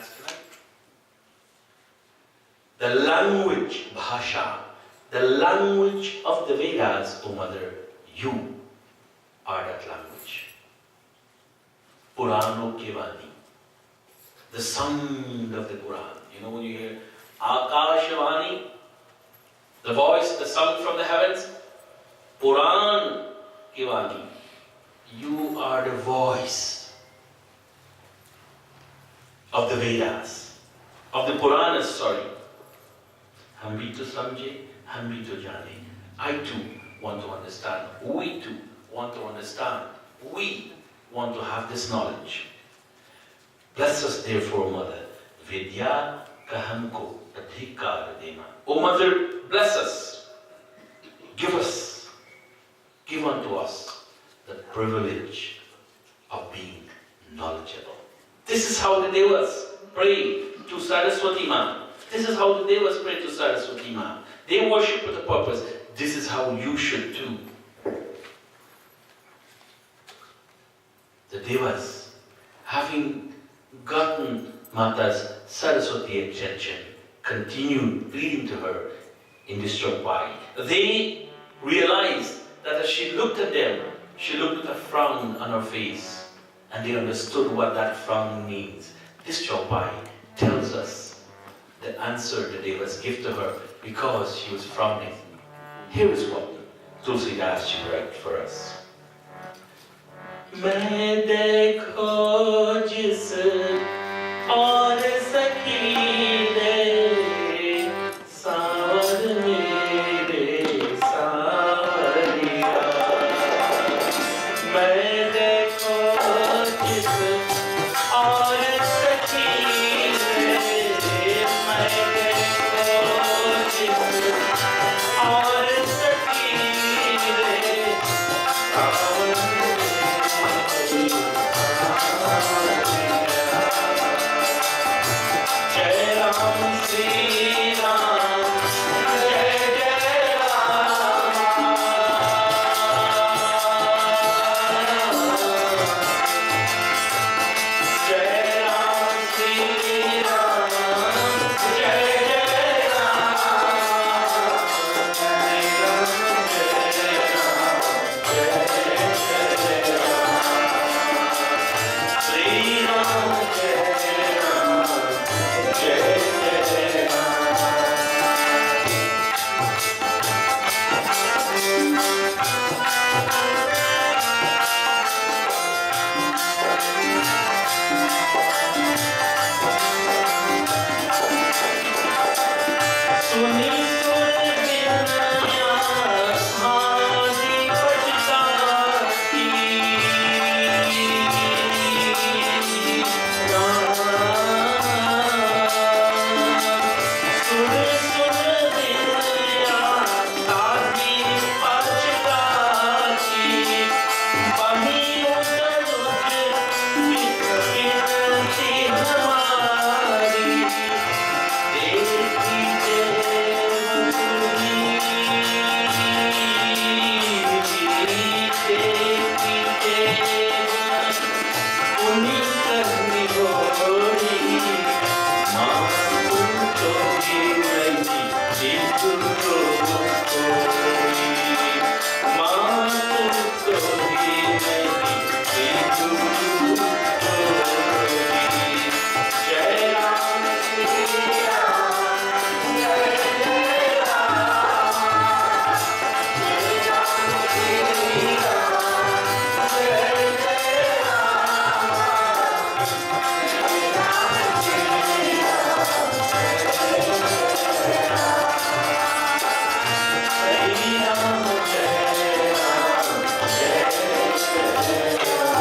That's correct. The language, bhasha, the language of the Vedas, O mother, you are that language. Purano Kevani, the sound of the Quran. You know when you hear Akashavani, the voice, the sound from the heavens, Puran Kevani, you are the voice of the Vedas, of the Puranas, sorry. Hum bhi to samjhe, hum bhi to jane. I too want to understand. We too want to understand. We want to have this knowledge. Bless us therefore, Mother. Vidya ka humko adhikar dena. O Mother, bless us. Give unto us the privilege of being knowledgeable. This is how the Devas pray to Saraswati Ma. This is how the Devas pray to Saraswati Ma. They worship with a purpose. This is how you should too. The Devas, having gotten Mata's Saraswati attention, continued pleading to her in this chaupai. They realized that as she looked at them, she looked with a frown on her face, and they understood what that frown means. This chaupai tells us the answer the Devas give to her because she was frowning. Here is what Tulsidas ji read for us. मैं देखो जिस और सखी रे सावर मेरे सावरिया मैं देखो जिस और सखी रे मैं देखो जिस और सखी रे सावर जय राम श्री राम जय जय राम जय राम श्री राम जय जय राम जय राम जय राम जय जय राम श्री राम जय राम जय जय राम सुनी सुर बिनया हाजी पछताती सुर सुर बिनया हाजी पछताती बही उतरुज बिनती हमारी देखी देव देखी देव उन्हीं करनी होरी माँ तुम तो ही नहीं जी तुम तो कोई माँ तुम तो ही नहीं जी तुम कोई जय राम श्री राम जय जय राम जय राम श्री राम जय जय राम जय राम श्री राम जय जय राम श्री राम जय राम जय जय राम।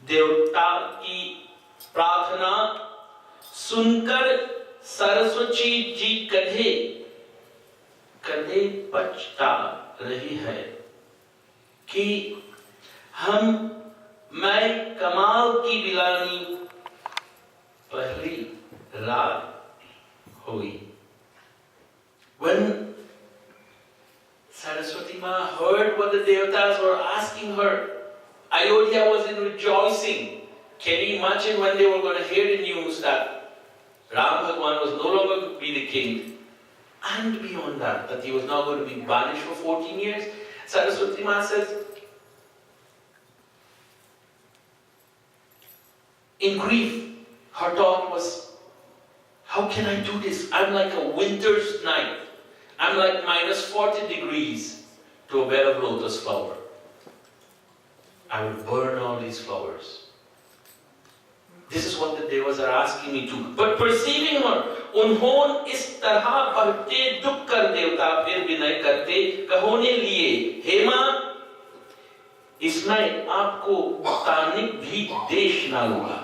देवता की प्रार्थना सुनकर सरस्वती जी कधे कधे पछता रही है कि मैं कमाल की बिलानी पहली रात हुई। When Saraswati Ma heard what the Devatas were asking her, Ayodhya was in in rejoicing. Can you imagine when they were going to hear the news that Ram Bhagwan was no longer going to be the king, and beyond that, that he was now going to be banished for 14 years? Saraswati Ma says, in grief, her thought was, how can I do this? I'm like a winter's night. I'm like minus 40 degrees to a bed of lotus flower. I would burn all these flowers. This is what the devas are asking me to. But perceiving her, उन्होंने इस तरह बढ़ते दुख कर देवता फिर विनय करते कहोने लिए, हे मां, इसमें आपको तानिक भी देश ना लूंगा.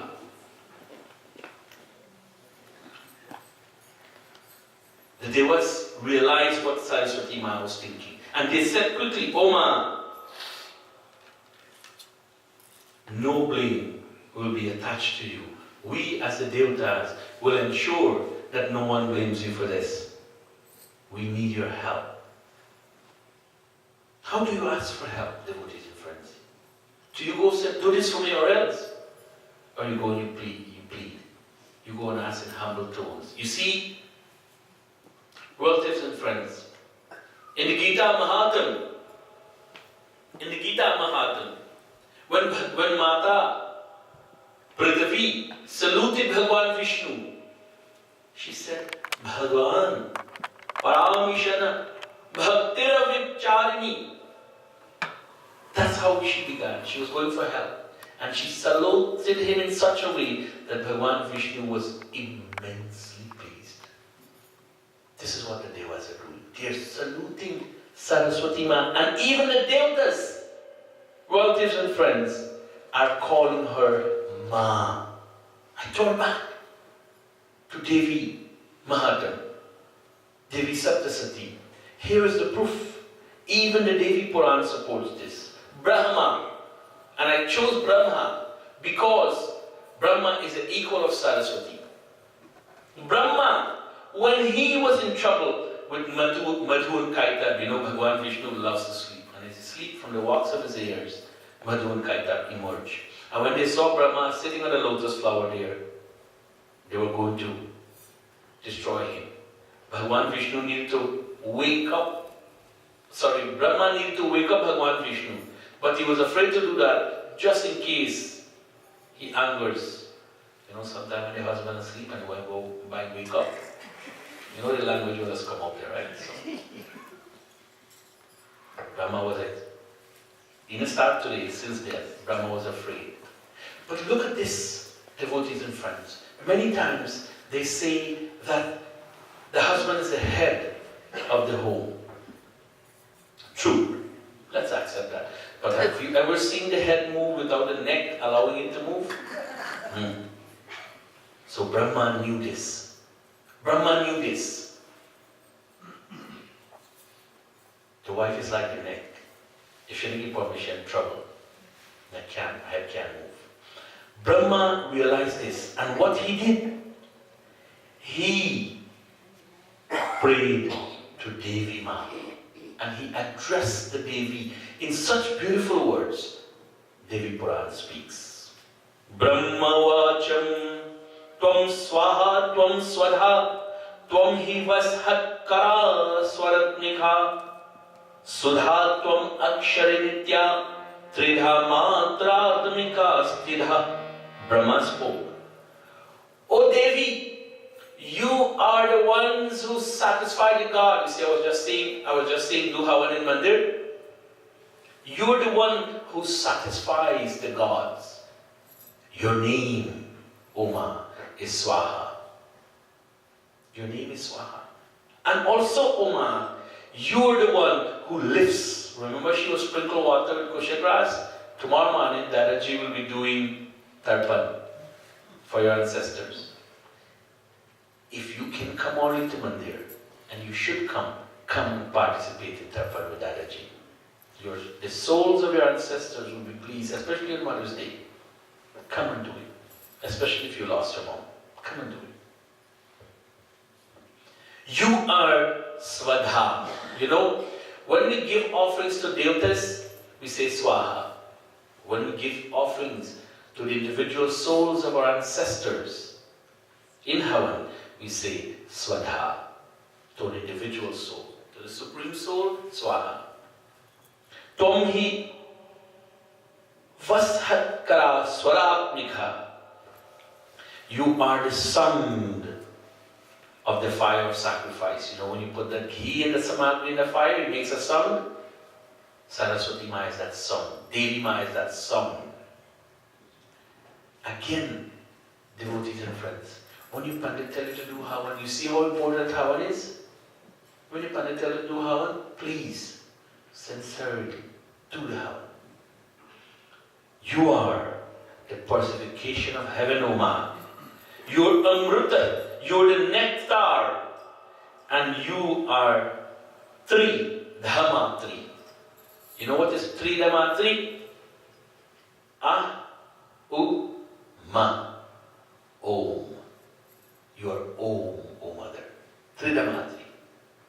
The devas realized what Saraswati Ma was thinking, and they said quickly, O Ma, no blame will be attached to you. We as the devatas will ensure that no one blames you for this. We need your help. How do you ask for help, devotees and friends? Do you go say, do this for me or else? Or you go and you plead. You go and ask in humble tones. You see, relatives and friends, in the Gita Mahatma, when Mata Prithvi saluted Bhagwan Vishnu, she said, Bhagwan, Paramishana, Bhaktira Vipcharini. That's how she began. She was going for help. And she saluted him in such a way that Bhagwan Vishnu was immensely pleased. This is what the devas are doing. They are saluting Saraswati Ma, and even the devatas, relatives and friends, are calling her Ma. I turn back to Devi Mahatma, Devi Saptasati. Here is the proof. Even the Devi Puran supports this. Brahma, and I chose Brahma because Brahma is the equal of Saraswati. Brahma, when he was in trouble with Madhu and Kaitab, you know Bhagwan Vishnu loves to sleep, and as he sleeps from the walks of his ears, Madhu and Kaitab emerge. And when they saw Brahma sitting on a lotus flower there, they were going to destroy him. Bhagwan Vishnu needed to wake up, Brahma needed to wake up Bhagwan Vishnu, but he was afraid to do that just in case he angers. You know, sometimes when your husband is asleep and you want to go by and wake up, you know the language will just come out there, right? So, Brahma was it. Didn't start today, since death. Brahma was afraid. But look at this, devotees and friends. Many times they say that the husband is the head of the home. True. Let's accept that. But have you ever seen the head move without the neck allowing it to move? So Brahma knew this. Brahma knew this. The wife is like the neck. If she didn't give permission, trouble. Head can't move. Brahma realized this, and what he did, he prayed to Devi Ma, and he addressed the Devi in such beautiful words. Devi Puran speaks. Brahma vacham tvam swaha tvam swadha tvam hi vashat kara swaratnikha sudha tvam akshari nitya tridha matradmika stidha. Brahma spoke. O Devi, you are the ones who satisfy the God. You see, I was just saying Duhavan in Mandir. You're the one who satisfies the gods. Your name, Oma, is Swaha. Your name is Swaha. And also, Oma, you're the one who lifts. Remember, she will sprinkle water with kusha grass. Tomorrow morning, Dadaji will be doing tarpan for your ancestors. If you can come all into Mandir, and you should come and participate in tarpan with Dadaji. The souls of your ancestors will be pleased, especially on Mother's Day. Come and do it. Especially if you lost your mom. Come and do it. You are Swadha. You know, when we give offerings to devatas, we say Swaha. When we give offerings to the individual souls of our ancestors, in Havan, we say Swadha, to an individual soul. To the Supreme Soul, Swaha. Tomhi Vashat Kara Swarapnika. You are the sound of the fire of sacrifice. You know, when you put the ghee and the samagri in the fire, it makes a sound. Saraswati Ma is that sound. Devi Ma is that sound. Again, devotees and friends, when you Pandit tell you to do Havan, you see how important Havan is? When you Pandit tell you to do Havan, please, sincerely, do the Havan. You are the personification of heaven, O Ma. You're Amrita, you're the nectar, and you are Tri Dhammatri. You know what is Tri Dhammatri? Ah, U, Ma, Om. You are Om, O Mother. Tri Dhammatri.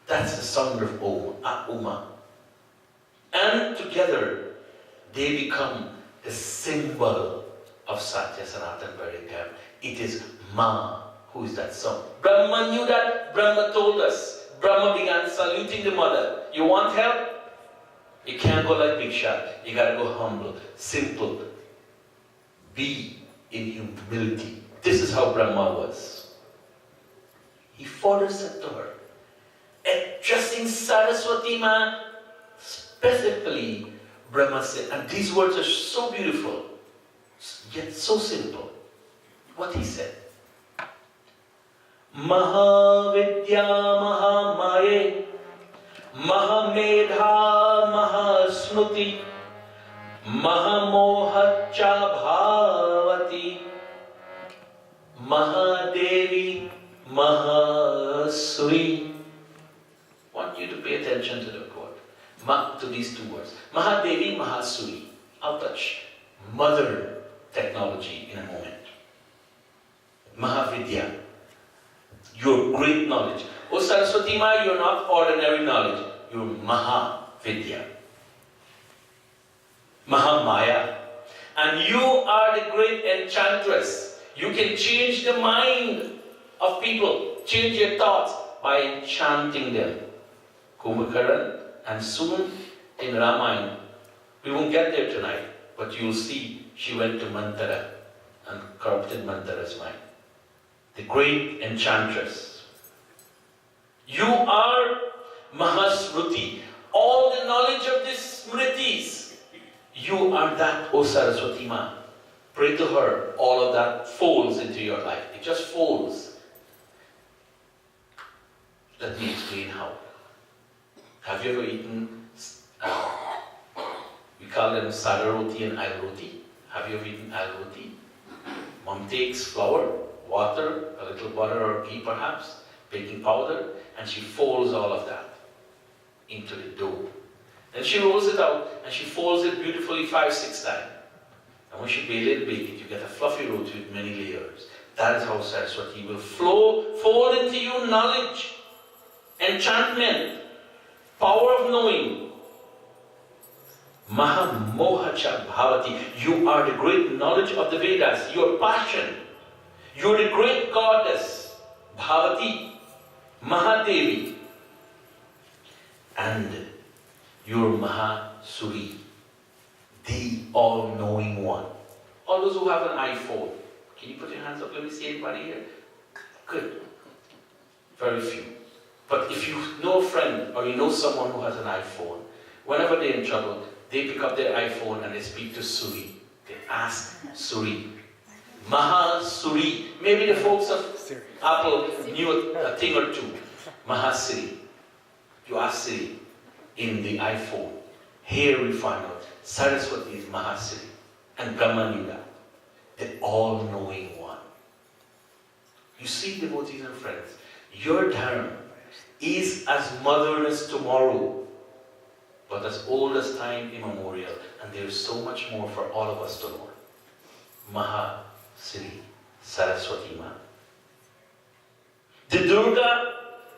That's the sound of Om, Ah, Uma. And together they become the symbol of Satya Sanatana Vairagya. It is Ma who is that sound. Brahma knew that. Brahma told us. Brahma began saluting the mother. You want help? You can't go like big shot. You gotta go humble, simple. Be in humility. This is how Brahma was. He further said to her, addressing Saraswati Ma specifically, Brahma said, and these words are so beautiful, yet so simple. What he said. Mahavidya Mahamaye Mahamedha Mahasmruti Mahamohacha Bhavati Mahadevi Mahasuri. I want you to pay attention to the word, to these two words. Mahadevi Mahasuri. I'll touch mother technology in a moment. Mahavidya, your great knowledge. Oh Saraswati Ma, you're not ordinary knowledge. You're Mahavidya. Mahamaya. And you are the great enchantress. You can change the mind of people, change your thoughts by enchanting them. Kumbhakaran, and soon in Ramayana, we won't get there tonight, but you'll see she went to Mantara and corrupted Mantara's mind. The great enchantress. You are Mahasmruti. All the knowledge of these Smritis, you are that, O Saraswati Ma. Pray to her, all of that folds into your life. It just folds. Let me explain how. Have you ever eaten, we call them sada roti and al roti. Have you ever eaten al roti? Mom takes flour, water, a little butter or ghee perhaps, baking powder, and she folds all of that into the dough. Then she rolls it out and she folds it beautifully 5-6 times. And when she bake it, you get a fluffy roti with many layers. That is how Saraswati will fold into you knowledge, enchantment, power of knowing. Mahamohacha Bhavati. You are the great knowledge of the Vedas, your passion. You are the great goddess, Bhavati, Mahadevi. And you are Mahasuri, the all-knowing one. All those who have an iPhone, can you put your hands up? Let me see anybody here. Good. Very few. But if you know a friend or you know someone who has an iPhone, whenever they're in trouble, they pick up their iPhone and they speak to Suri. They ask Suri. Mahasuri. Maybe the folks of Apple knew a thing or two. Mahasuri. You ask Siri in the iPhone. Here we find out Saraswati is Mahasuri and Brahma knew that. The all-knowing one. You see, devotees and friends, your dharma is as modern as tomorrow, but as old as time immemorial, and there is so much more for all of us to learn. Mahasri Saraswati Ma. The Durga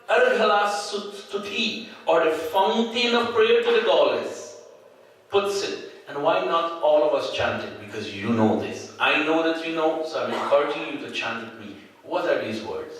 Arghala Stuti, or the fountain of prayer to the goddess, puts it And why not all of us chant it? Because you know this. I know that you know, so I'm encouraging you to chant with me. What are these words?